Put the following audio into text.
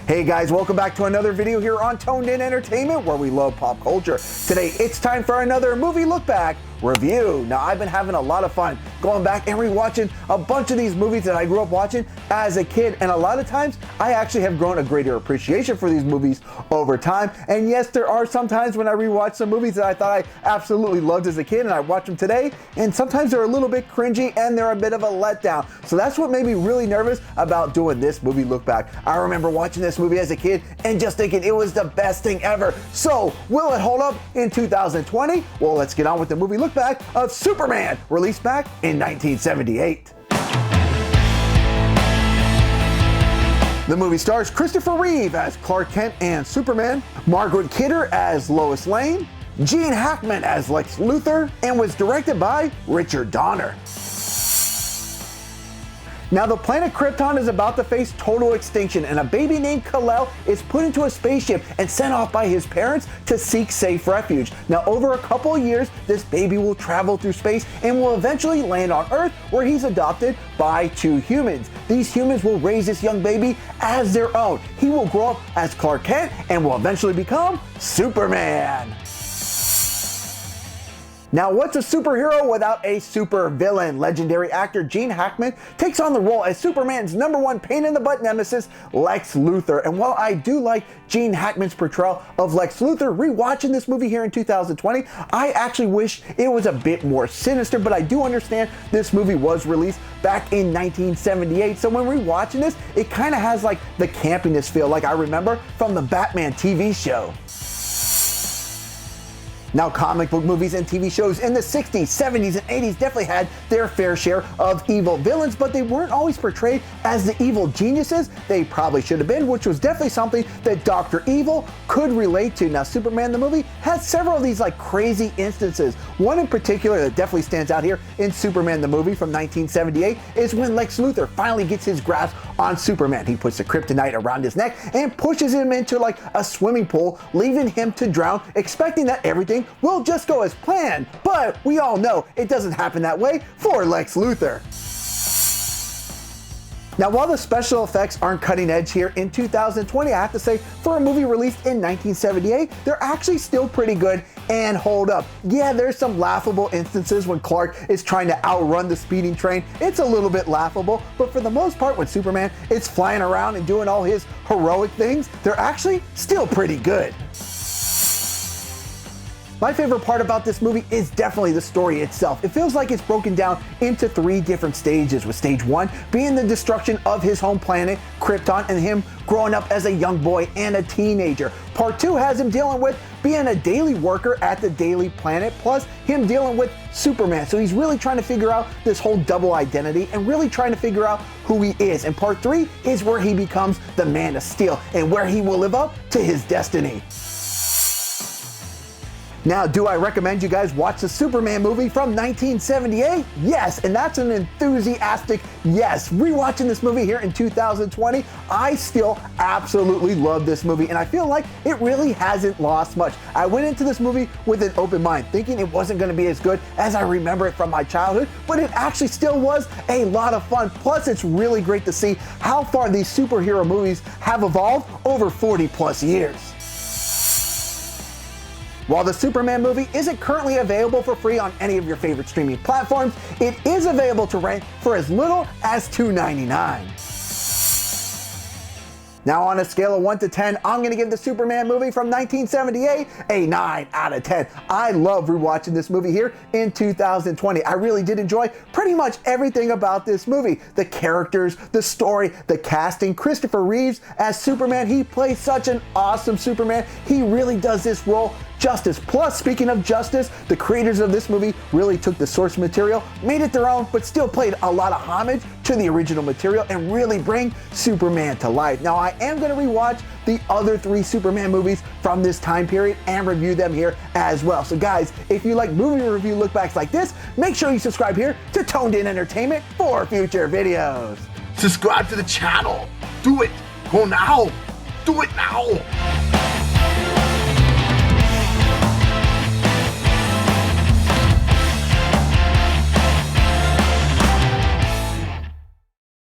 Hey guys, welcome back to another video here on Toned In Entertainment, where we love pop culture. Today, it's time for another movie look back review. Now, I've been having a lot of fun going back and rewatching a bunch of these movies that I grew up watching as a kid, and a lot of times I actually have grown a greater appreciation for these movies over time. And yes, there are some times when I rewatch some movies that I thought I absolutely loved as a kid and I watch them today, and sometimes they're a little bit cringy and they're a bit of a letdown. So that's what made me really nervous about doing this movie look back. I remember watching this movie as a kid and just thinking it was the best thing ever. So will it hold up in 2020? Well, let's get on with the movie look back of Superman, released back in 1978. The movie stars Christopher Reeve as Clark Kent and Superman, Margot Kidder as Lois Lane, Gene Hackman as Lex Luthor, and was directed by Richard Donner. Now, the planet Krypton is about to face total extinction, and a baby named Kal-El is put into a spaceship and sent off by his parents to seek safe refuge. Now, over a couple of years, this baby will travel through space and will eventually land on Earth, where he's adopted by two humans. These humans will raise this young baby as their own. He will grow up as Clark Kent and will eventually become Superman. Now, what's a superhero without a super villain? Legendary actor Gene Hackman takes on the role as Superman's #1 pain-in-the-butt nemesis, Lex Luthor. And while I do like Gene Hackman's portrayal of Lex Luthor, rewatching this movie here in 2020, I actually wish it was a bit more sinister, but I do understand this movie was released back in 1978, so when rewatching this, it kind of has like the campiness feel like I remember from the Batman TV show. Now, comic book movies and TV shows in the 60s, 70s, and 80s definitely had their fair share of evil villains, but they weren't always portrayed as the evil geniuses they probably should have been, which was definitely something that Dr. Evil could relate to. Now, Superman the movie has several of these like crazy instances. One in particular that definitely stands out here in Superman the movie from 1978 is when Lex Luthor finally gets his grasp on Superman. He puts the kryptonite around his neck and pushes him into like a swimming pool, leaving him to drown, expecting that everything will just go as planned. But we all know it doesn't happen that way for Lex Luthor. Now, while the special effects aren't cutting edge here in 2020, I have to say, for a movie released in 1978, they're actually still pretty good and hold up. Yeah, there's some laughable instances when Clark is trying to outrun the speeding train. It's a little bit laughable, but for the most part, when Superman is flying around and doing all his heroic things, they're actually still pretty good. My favorite part about this movie is definitely the story itself. It feels like it's broken down into 3 different stages, with stage 1 being the destruction of his home planet, Krypton, and him growing up as a young boy and a teenager. Part 2 has him dealing with being a daily worker at the Daily Planet, plus him dealing with Superman. So he's really trying to figure out this whole double identity and really trying to figure out who he is. And part 3 is where he becomes the Man of Steel and where he will live up to his destiny. Now, do I recommend you guys watch the Superman movie from 1978? Yes, and that's an enthusiastic yes. Rewatching this movie here in 2020, I still absolutely love this movie, and I feel like it really hasn't lost much. I went into this movie with an open mind, thinking it wasn't going to be as good as I remember it from my childhood, but it actually still was a lot of fun. Plus, it's really great to see how far these superhero movies have evolved over 40 plus years. While the Superman movie isn't currently available for free on any of your favorite streaming platforms, it is available to rent for as little as $2.99. Now, on a scale of 1 to 10, I'm going to give the Superman movie from 1978 a 9 out of 10. I love rewatching this movie here in 2020. I really did enjoy pretty much everything about this movie. The characters, the story, the casting. Christopher Reeves as Superman, he plays such an awesome Superman. He really does this role justice. Plus, speaking of justice, the creators of this movie really took the source material, made it their own, but still played a lot of homage to the original material and really bring Superman to life. Now, I am going to rewatch the other 3 Superman movies from this time period and review them here as well. So guys, if you like movie review lookbacks like this, make sure you subscribe here to Toned In Entertainment for future videos. Subscribe to the channel. Do it. Go now. Do it now.